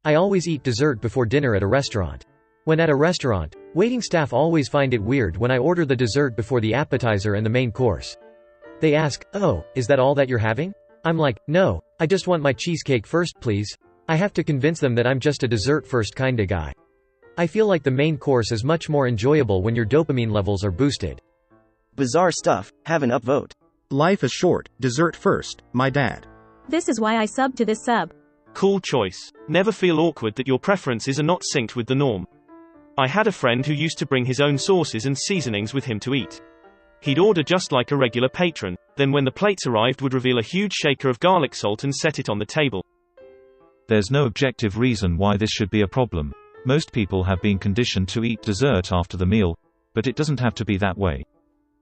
I always eat dessert before dinner at a restaurant. When at a restaurant, waiting staff always find it weird when I order the dessert before the appetizer and the main course. They ask, "Oh, is that all that you're having?" I'm like, "No, I just want my cheesecake first, please." I have to convince them that I'm just a dessert first kinda guy. I feel like the main course is much more enjoyable when your dopamine levels are boosted. Bizarre stuff, have an upvote. Life is short, dessert first, my dad. This is why I subbed to this sub. Cool choice. Never feel awkward that your preferences are not synced with the norm. I had a friend who used to bring his own sauces and seasonings with him to eat. He'd order just like a regular patron, then when the plates arrived would reveal a huge shaker of garlic salt and set it on the table. There's no objective reason why this should be a problem. Most people have been conditioned to eat dessert after the meal, but it doesn't have to be that way.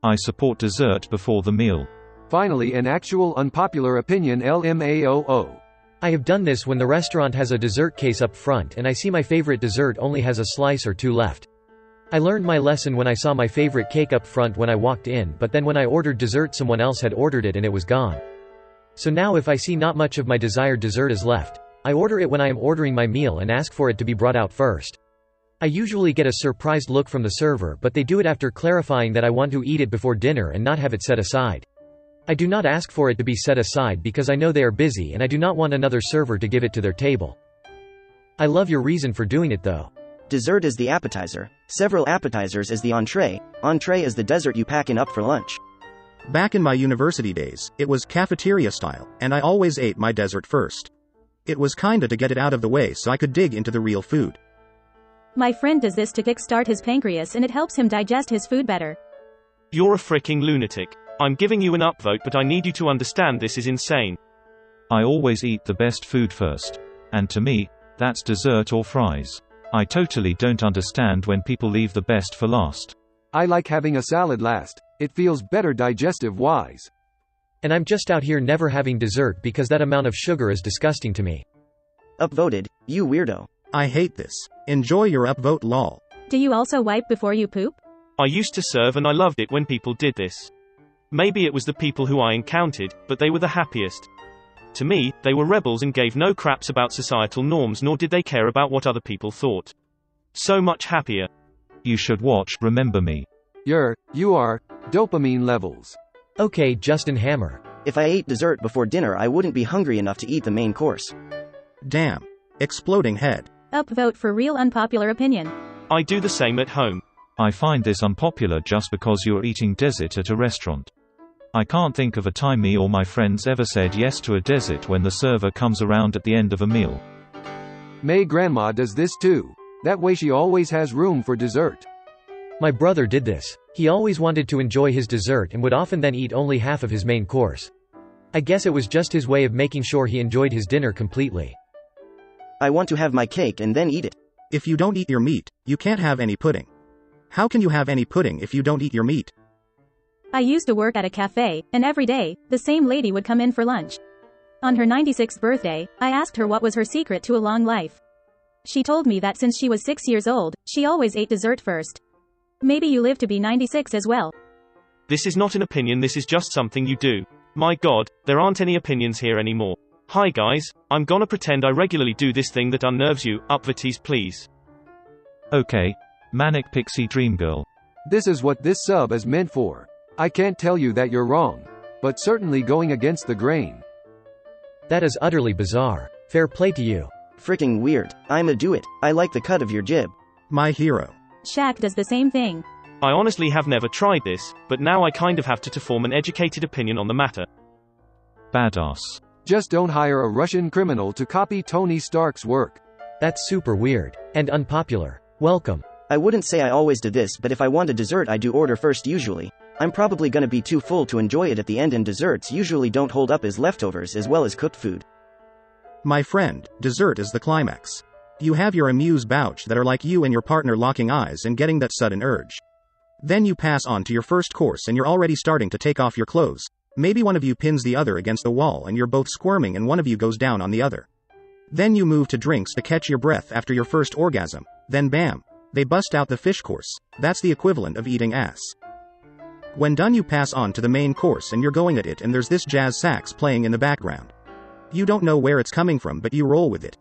I support dessert before the meal. Finally, an actual unpopular opinion LMAOO. I have done this when the restaurant has a dessert case up front and I see my favorite dessert only has a slice or two left. I learned my lesson when I saw my favorite cake up front when I walked in, but then when I ordered dessert someone else had ordered it and it was gone. So now if I see not much of my desired dessert is left, I order it when I am ordering my meal and ask for it to be brought out first. I usually get a surprised look from the server, but they do it after clarifying that I want to eat it before dinner and not have it set aside. I do not ask for it to be set aside because I know they are busy and I do not want another server to give it to their table. I love your reason for doing it though. Dessert is the appetizer, several appetizers is the entree is the dessert you packing up for lunch. Back in my university days, it was cafeteria style, and I always ate my dessert first. It was kinda to get it out of the way so I could dig into the real food. My friend does this to kickstart his pancreas and it helps him digest his food better. You're a freaking lunatic. I'm giving you an upvote, but I need you to understand this is insane. I always eat the best food first. And to me, that's dessert or fries. I totally don't understand when people leave the best for last. I like having a salad last. It feels better digestive-wise. And I'm just out here never having dessert because that amount of sugar is disgusting to me. Upvoted, you weirdo. I hate this. Enjoy your upvote lol. Do you also wipe before you poop? I used to serve and I loved it when people did this. Maybe it was the people who I encountered, but they were the happiest. To me, they were rebels and gave no craps about societal norms, nor did they care about what other people thought. So much happier. You should watch Remember Me. You are, dopamine levels. Okay, Justin Hammer. If I ate dessert before dinner I wouldn't be hungry enough to eat the main course. Damn. Exploding head. Upvote for real unpopular opinion. I do the same at home. I find this unpopular just because you're eating dessert at a restaurant. I can't think of a time me or my friends ever said yes to a dessert when the server comes around at the end of a meal. May grandma does this too. That way she always has room for dessert. My brother did this. He always wanted to enjoy his dessert and would often then eat only half of his main course. I guess it was just his way of making sure he enjoyed his dinner completely. I want to have my cake and then eat it. If you don't eat your meat, you can't have any pudding. How can you have any pudding if you don't eat your meat? I used to work at a cafe, and every day, the same lady would come in for lunch. On her 96th birthday, I asked her what was her secret to a long life. She told me that since she was 6 years old, she always ate dessert first. Maybe you live to be 96 as well. This is not an opinion, this is just something you do. My god, there aren't any opinions here anymore. Hi guys, I'm gonna pretend I regularly do this thing that unnerves you, upvotees please. Okay. Manic Pixie Dream Girl. This is what this sub is meant for. I can't tell you that you're wrong, but certainly going against the grain. That is utterly bizarre. Fair play to you. Freaking weird. I'ma do it. I like the cut of your jib. My hero. Shaq does the same thing. I honestly have never tried this, but now I kind of have to form an educated opinion on the matter. Badass. Just don't hire a Russian criminal to copy Tony Stark's work. That's super weird. And unpopular. Welcome. I wouldn't say I always do this, but if I want a dessert I do order first usually. I'm probably gonna be too full to enjoy it at the end, and desserts usually don't hold up as leftovers as well as cooked food. My friend, dessert is the climax. You have your amuse-bouche that are like you and your partner locking eyes and getting that sudden urge. Then you pass on to your first course and you're already starting to take off your clothes. Maybe one of you pins the other against the wall and you're both squirming and one of you goes down on the other. Then you move to drinks to catch your breath after your first orgasm. Then bam, they bust out the fish course. That's the equivalent of eating ass. When done you pass on to the main course and you're going at it and there's this jazz sax playing in the background. You don't know where it's coming from but you roll with it.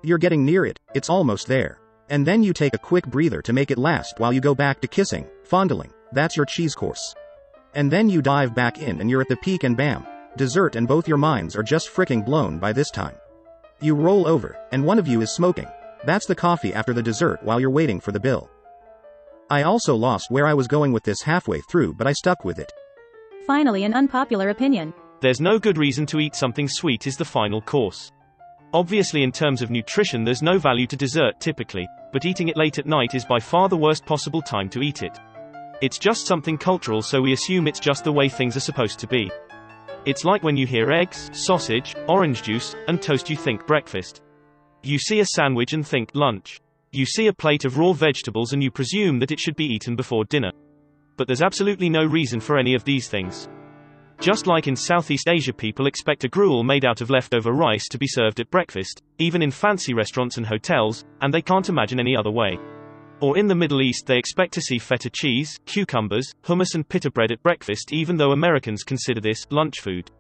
You're getting near it, it's almost there. And then you take a quick breather to make it last while you go back to kissing, fondling. That's your cheese course. And then you dive back in and you're at the peak and bam. Dessert, and both your minds are just fricking blown by this time. You roll over, and one of you is smoking. That's the coffee after the dessert while you're waiting for the bill. I also lost where I was going with this halfway through, but I stuck with it. Finally, an unpopular opinion. There's no good reason to eat something sweet is the final course. Obviously, in terms of nutrition, there's no value to dessert typically, but eating it late at night is by far the worst possible time to eat it. It's just something cultural, so we assume it's just the way things are supposed to be. It's like when you hear eggs, sausage, orange juice, and toast, you think breakfast. You see a sandwich and think lunch. You see a plate of raw vegetables and you presume that it should be eaten before dinner. But there's absolutely no reason for any of these things. Just like in Southeast Asia, people expect a gruel made out of leftover rice to be served at breakfast, even in fancy restaurants and hotels, and they can't imagine any other way. Or in the Middle East, they expect to see feta cheese, cucumbers, hummus and pita bread at breakfast, even though Americans consider this lunch food.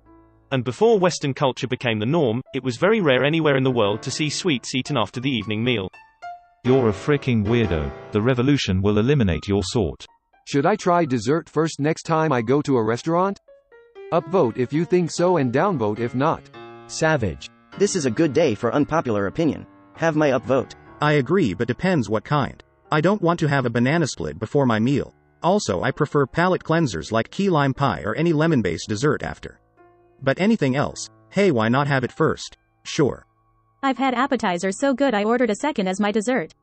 And before Western culture became the norm, it was very rare anywhere in the world to see sweets eaten after the evening meal. You're a freaking weirdo. The revolution will eliminate your sort. Should I try dessert first next time I go to a restaurant? Upvote if you think so and downvote if not. Savage. This is a good day for unpopular opinion. Have my upvote. I agree, but depends what kind. I don't want to have a banana split before my meal. Also, I prefer palate cleansers like key lime pie or any lemon-based dessert after. But anything else, hey, why not have it first? Sure. I've had appetizers so good I ordered a second as my dessert.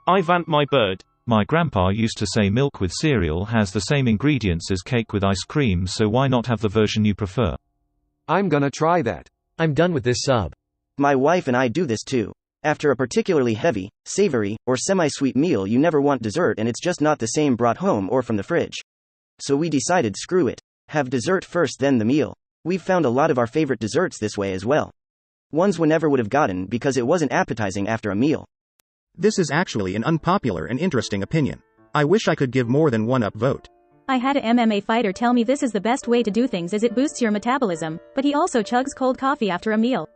I vant my bird. My grandpa used to say milk with cereal has the same ingredients as cake with ice cream, so why not have the version you prefer? I'm gonna try that. I'm done with this sub. My wife and I do this too. After a particularly heavy, savory, or semi-sweet meal, you never want dessert and it's just not the same brought home or from the fridge. So we decided, screw it. Have dessert first then the meal. We've found a lot of our favorite desserts this way as well. Ones we never would have gotten because it wasn't appetizing after a meal. This is actually an unpopular and interesting opinion. I wish I could give more than one upvote. I had a MMA fighter tell me this is the best way to do things as it boosts your metabolism, but he also chugs cold coffee after a meal.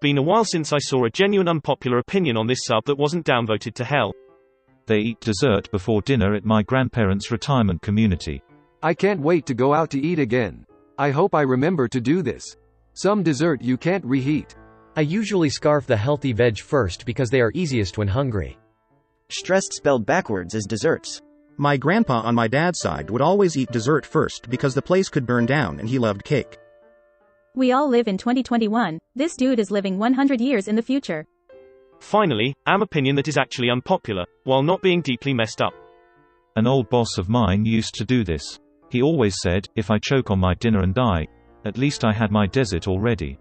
Been a while since I saw a genuine unpopular opinion on this sub that wasn't downvoted to hell. They eat dessert before dinner at my grandparents' retirement community. I can't wait to go out to eat again. I hope I remember to do this. Some dessert you can't reheat. I usually scarf the healthy veg first because they are easiest when hungry. Stressed spelled backwards is desserts. My grandpa on my dad's side would always eat dessert first because the place could burn down and he loved cake. We all live in 2021, this dude is living 100 years in the future. Finally, an opinion that is actually unpopular, while not being deeply messed up. An old boss of mine used to do this. He always said, if I choke on my dinner and die, at least I had my dessert already.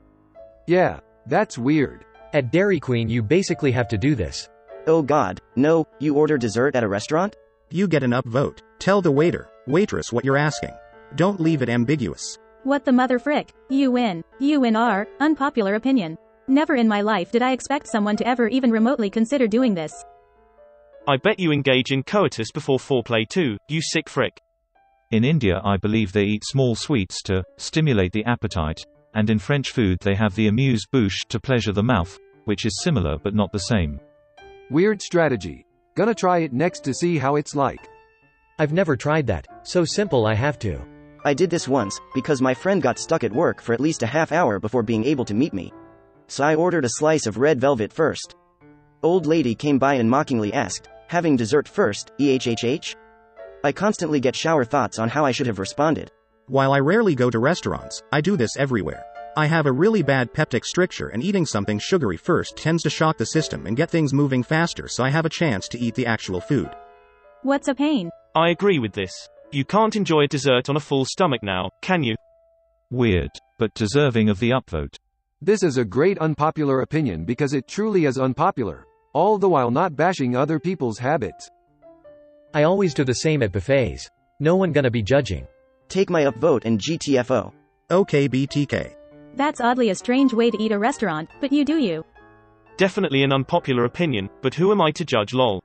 Yeah, that's weird. At Dairy Queen you basically have to do this. Oh god, no, you order dessert at a restaurant? You get an upvote. Tell the waiter, waitress what you're asking. Don't leave it ambiguous. What the mother frick? You win. You win our unpopular opinion. Never in my life did I expect someone to ever even remotely consider doing this. I bet you engage in coitus before foreplay too, you sick frick. In India I believe they eat small sweets to stimulate the appetite, and in French food they have the amuse-bouche to pleasure the mouth, which is similar but not the same. Weird strategy. Gonna try it next to see how it's like. I've never tried that. So simple I have to. I did this once, because my friend got stuck at work for at least a half hour before being able to meet me. So I ordered a slice of red velvet first. Old lady came by and mockingly asked, having dessert first, ehhh? I constantly get shower thoughts on how I should have responded. While I rarely go to restaurants, I do this everywhere. I have a really bad peptic stricture and eating something sugary first tends to shock the system and get things moving faster so I have a chance to eat the actual food. What's a pain? I agree with this. You can't enjoy a dessert on a full stomach now, can you? Weird, but deserving of the upvote. This is a great unpopular opinion because it truly is unpopular, all the while not bashing other people's habits. I always do the same at buffets. No one gonna be judging. Take my upvote and GTFO. Okay BTK. That's oddly a strange way to eat a restaurant, but you do you. Definitely an unpopular opinion, but who am I to judge lol?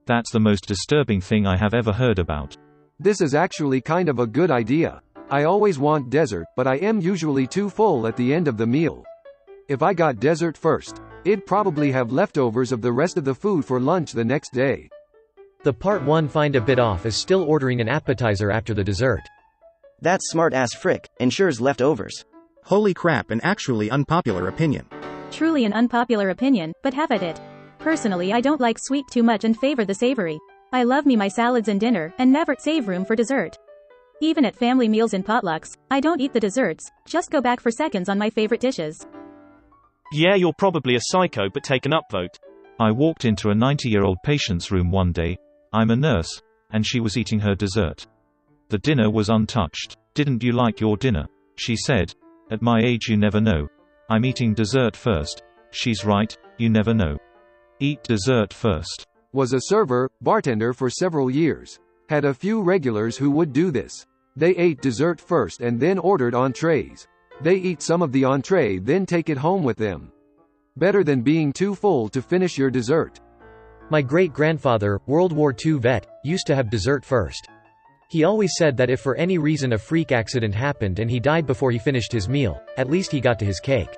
That's the most disturbing thing I have ever heard about. This is actually kind of a good idea. I always want dessert, but I am usually too full at the end of the meal. If I got dessert first, It'd probably have leftovers of the rest of the food for lunch the next day. The part 1 find a bit off is still ordering an appetizer after the dessert. That's smart ass frick, ensures leftovers. Holy crap, an actually unpopular opinion. Truly an unpopular opinion, but have at it. Personally, I don't like sweet too much and favor the savory. I love me my salads and dinner, and never save room for dessert. Even at family meals and potlucks, I don't eat the desserts, just go back for seconds on my favorite dishes. Yeah, you're probably a psycho, but take an upvote. I walked into a 90-year-old patient's room one day. I'm a nurse, and she was eating her dessert. The dinner was untouched. "Didn't you like your dinner?" she said. "At my age you never know. I'm eating dessert first." She's right, you never know. Eat dessert first. Was a server, bartender for several years. Had a few regulars who would do this. They ate dessert first and then ordered entrees. They eat some of the entree then take it home with them. Better than being too full to finish your dessert. My great-grandfather, World War II vet, used to have dessert first. He always said that if for any reason a freak accident happened and he died before he finished his meal, at least he got to his cake.